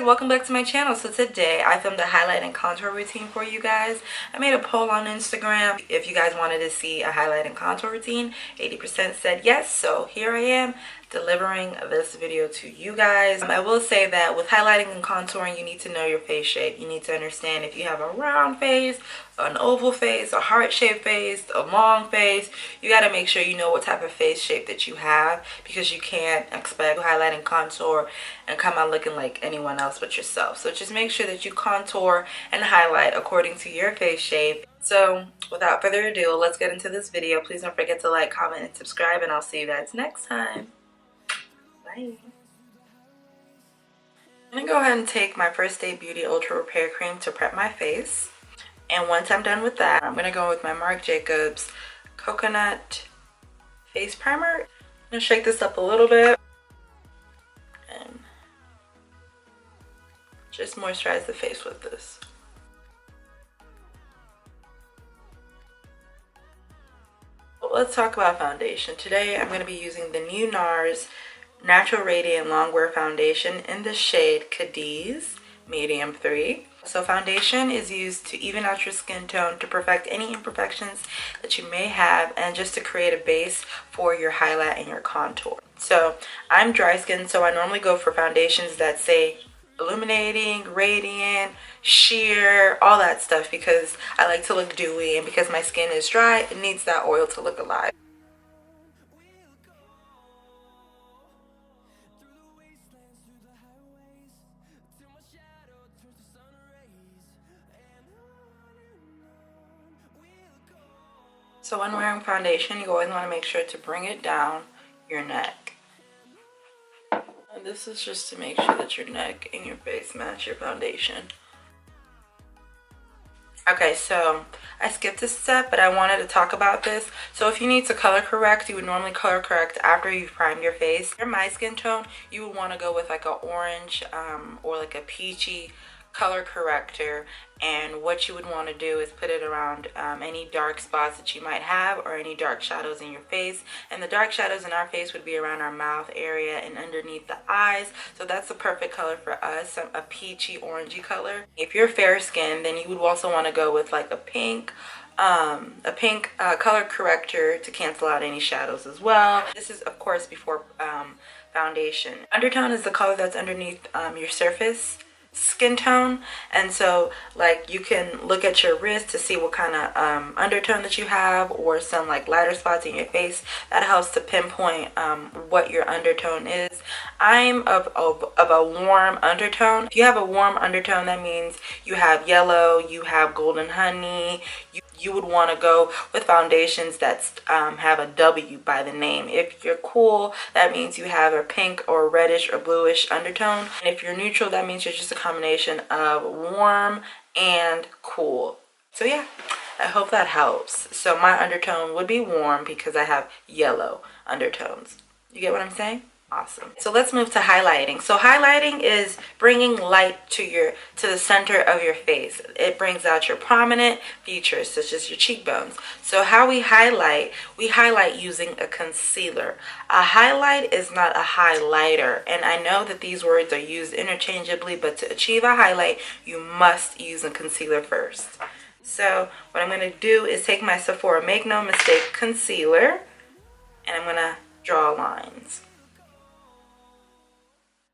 welcome back to my channel. So today I filmed a highlight and contour routine for you guys. I made a poll on Instagram if you guys wanted to see a highlight and contour routine. 80% said yes, so here I am delivering this video to you guys. I will say that with highlighting and contouring, you need to know your face shape. You need to understand if you have a round face, an oval face, a heart-shaped face, a long face. You got to make sure you know what type of face shape that you have, because you can't expect to highlight and contour and come out looking like anyone else but yourself. So just make sure that you contour and highlight according to your face shape. So without further ado, let's get into this video. Please don't forget to like, comment, and subscribe, and I'll see you guys next time. Bye. I'm going to go ahead and take my First Day Beauty Ultra Repair Cream to prep my face. And once I'm done with that, I'm going to go with my Marc Jacobs Coconut Face Primer. I'm going to shake this up a little bit and just moisturize the face with this. Well, let's talk about foundation. Today I'm going to be using the new Nars Natural Radiant Longwear Foundation in the shade Cadiz Medium 3. So foundation is used to even out your skin tone, to perfect any imperfections that you may have, and just to create a base for your highlight and your contour. So I'm dry skin, so I normally go for foundations that say illuminating, radiant, sheer, all that stuff, because I like to look dewy, and because my skin is dry, it needs that oil to look alive. So when wearing foundation, you always want to make sure to bring it down your neck. And this is just to make sure that your neck and your face match your foundation. Okay, so I skipped a step, but I wanted to talk about this. So if you need to color correct, you would normally color correct after you've primed your face. For my skin tone, you would want to go with like an orange or like a peachy color corrector, and what you would want to do is put it around any dark spots that you might have, or any dark shadows in your face. And the dark shadows in our face would be around our mouth area and underneath the eyes. So that's the perfect color for us, a peachy orangey color. If you're fair skinned, then you would also want to go with like a pink color corrector to cancel out any shadows as well. This is of course before foundation. Undertone is the color that's underneath your surface skin tone, and so like you can look at your wrist to see what kind of undertone that you have, or some like lighter spots in your face. That helps to pinpoint what your undertone is. I'm of a warm undertone. If you have a warm undertone, that means you have yellow, you have golden honey. You would want to go with foundations that have a W by the name. If you're cool, that means you have a pink or reddish or bluish undertone. And if you're neutral, that means you're just a combination of warm and cool. So yeah, I hope that helps. So my undertone would be warm because I have yellow undertones. You get what I'm saying? Awesome. So let's move to highlighting. So highlighting is bringing light to the center of your face. It brings out your prominent features such as your cheekbones. So how we highlight using a concealer. A highlight is not a highlighter, and I know that these words are used interchangeably, but to achieve a highlight you must use a concealer first. So what I'm going to do is take my Sephora Make No Mistake concealer, and I'm going to draw lines.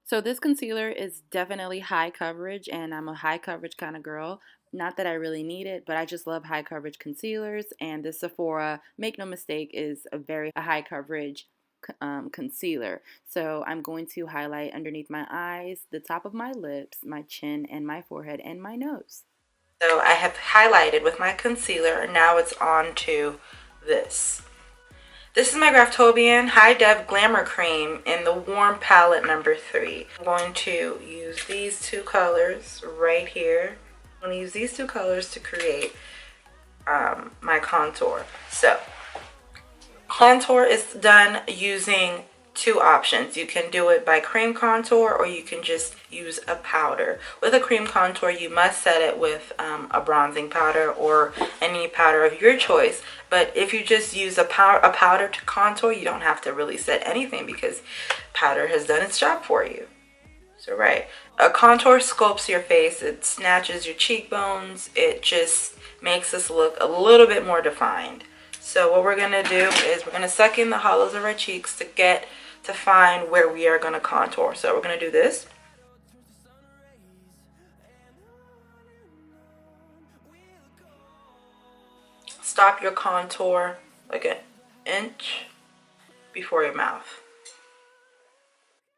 So this concealer is definitely high coverage, and I'm a high coverage kind of girl. Not that I really need it, but I just love high coverage concealers, and this Sephora Make No Mistake is a very high coverage concealer. So I'm going to highlight underneath my eyes, the top of my lips, my chin, and my forehead, and my nose. So I have highlighted with my concealer, and now it's on to this. This is my Graftobian High Def Glamour Cream in the Warm Palette number 3. I'm going to use these two colors right here. I'm going to use these two colors to create my contour. So, contour is done using two options. You can do it by cream contour, or you can just use a powder. With a cream contour, you must set it with a bronzing powder or any powder of your choice. But if you just use a powder to contour, you don't have to really set anything because powder has done its job for you. So right, a contour sculpts your face. It snatches your cheekbones. It just makes us look a little bit more defined. So what we're gonna do is we're gonna suck in the hollows of our cheeks to find where we are gonna contour. So we're gonna do this. Stop your contour like an inch before your mouth.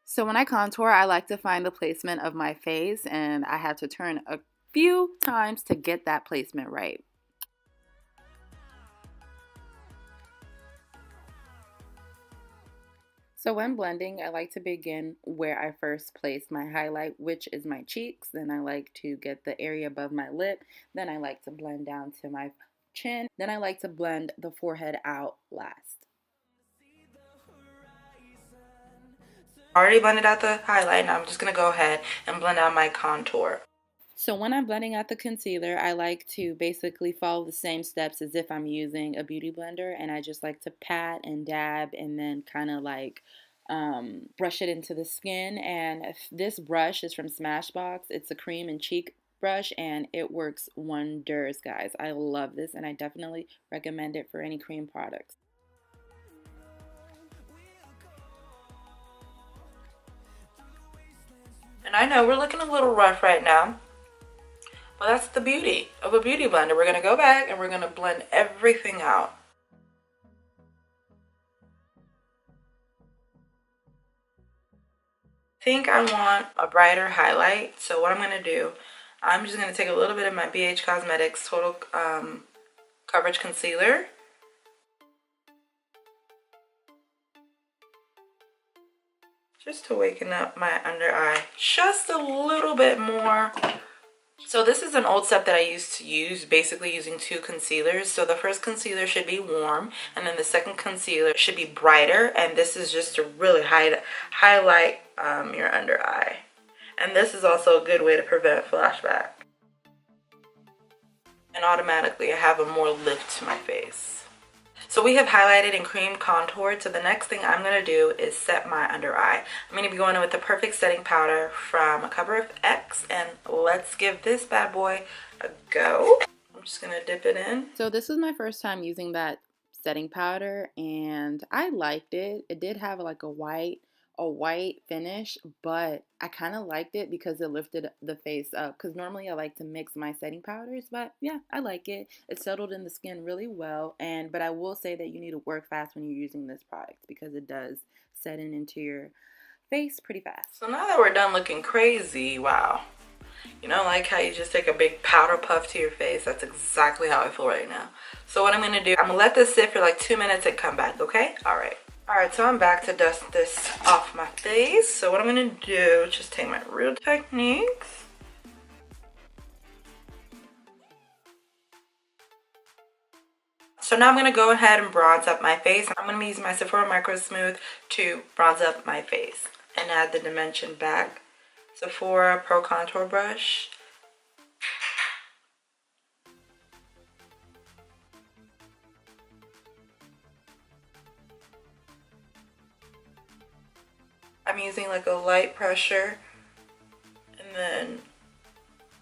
So when I contour, I like to find the placement of my face, and I have to turn a few times to get that placement right. So when blending, I like to begin where I first placed my highlight, which is my cheeks. Then I like to get the area above my lip. Then I like to blend down to my chin. Then I like to blend the forehead out last. Already blended out the highlight, and I'm just going to go ahead and blend out my contour. So when I'm blending out the concealer, I like to basically follow the same steps as if I'm using a beauty blender, and I just like to pat and dab and then kind of like brush it into the skin. And this brush is from Smashbox. It's a cream and cheek brush, and it works wonders, guys. I love this, and I definitely recommend it for any cream products. And I know we're looking a little rough right now, but that's the beauty of a beauty blender. We're going to go back and we're going to blend everything out. I think I want a brighter highlight, so what I'm going to do, I'm just going to take a little bit of my BH Cosmetics Total Coverage Concealer. Just to waken up my under eye just a little bit more. So this is an old step that I used to use, basically using two concealers. So the first concealer should be warm, and then the second concealer should be brighter, and this is just to really highlight your under eye. And this is also a good way to prevent flashback. And automatically I have a more lift to my face. So we have highlighted and cream contoured. So the next thing I'm going to do is set my under eye. I'm going to be going in with the Perfect Setting Powder from Cover FX, and let's give this bad boy a go. I'm just going to dip it in. So this is my first time using that setting powder, and I liked it. It did have like a white finish, but I kind of liked it because it lifted the face up, because normally I like to mix my setting powders, but yeah, I like it. It settled in the skin really well, but I will say that you need to work fast when you're using this product because it does set into your face pretty fast. So now that we're done looking crazy, wow, you know, like how you just take a big powder puff to your face, that's exactly how I feel right now. So what I'm going to do, I'm going to let this sit for like 2 minutes and come back, okay? Alright, so I'm back to dust this off my face. So what I'm going to do is just take my Real Techniques. So now I'm going to go ahead and bronze up my face. I'm going to be using my Sephora Micro Smooth to bronze up my face and add the dimension back. Sephora Pro Contour Brush. I'm using like a light pressure, and then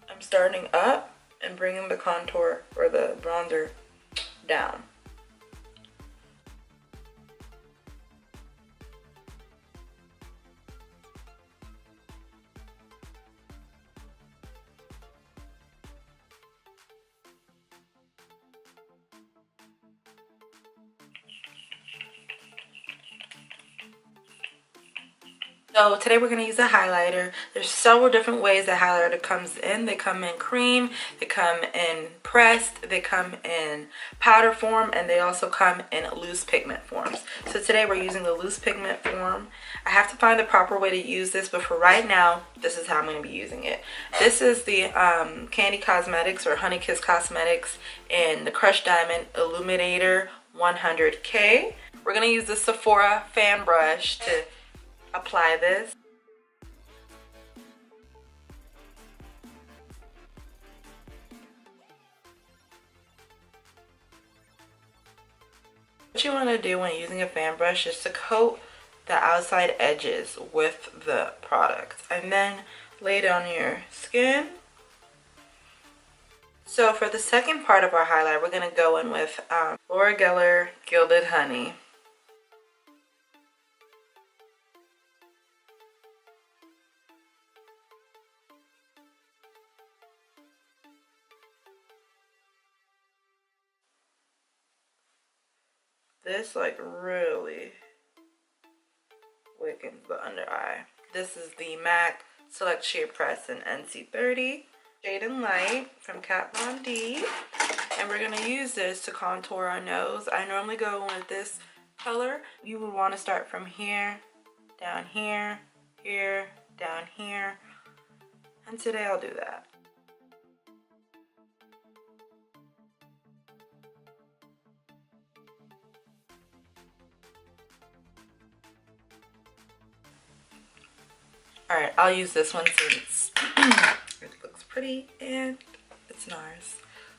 I'm starting up and bringing the contour or the bronzer down. So today we're going to use a highlighter. There's several different ways that highlighter comes in. They come in cream, they come in pressed, they come in powder form, and they also come in loose pigment forms. So today we're using the loose pigment form. I have to find the proper way to use this, but for right now, this is how I'm going to be using it. This is the Candy Cosmetics or Honey Kiss Cosmetics in the Crushed Diamond Illuminator 100K. We're going to use the Sephora fan brush to apply this. What you want to do when using a fan brush is to coat the outside edges with the product and then lay it on your skin. So for the second part of our highlight, we're going to go in with Laura Geller Gilded Honey. This like really awakens the under eye. This is the MAC Select Shade Press in NC30. Shade and Light from Kat Von D. And we're going to use this to contour our nose. I normally go with this color. You would want to start from here, down here, here, down here. And today I'll do that. Alright, I'll use this one since it looks pretty and it's Nars.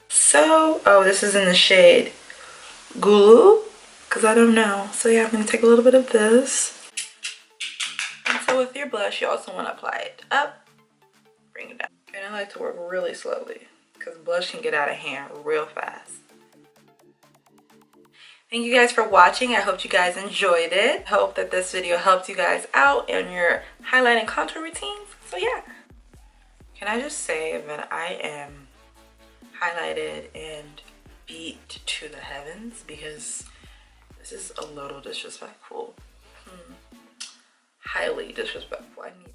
So, oh, this is in the shade Gulu, because I don't know. So yeah, I'm going to take a little bit of this. And so with your blush, you also want to apply it up, bring it down. And I like to work really slowly because blush can get out of hand real fast. Thank you guys for watching. I hope you guys enjoyed it. I hope that this video helped you guys out in your highlight and contour routines. So yeah. Can I just say that I am highlighted and beat to the heavens because this is a little disrespectful. Highly disrespectful. I need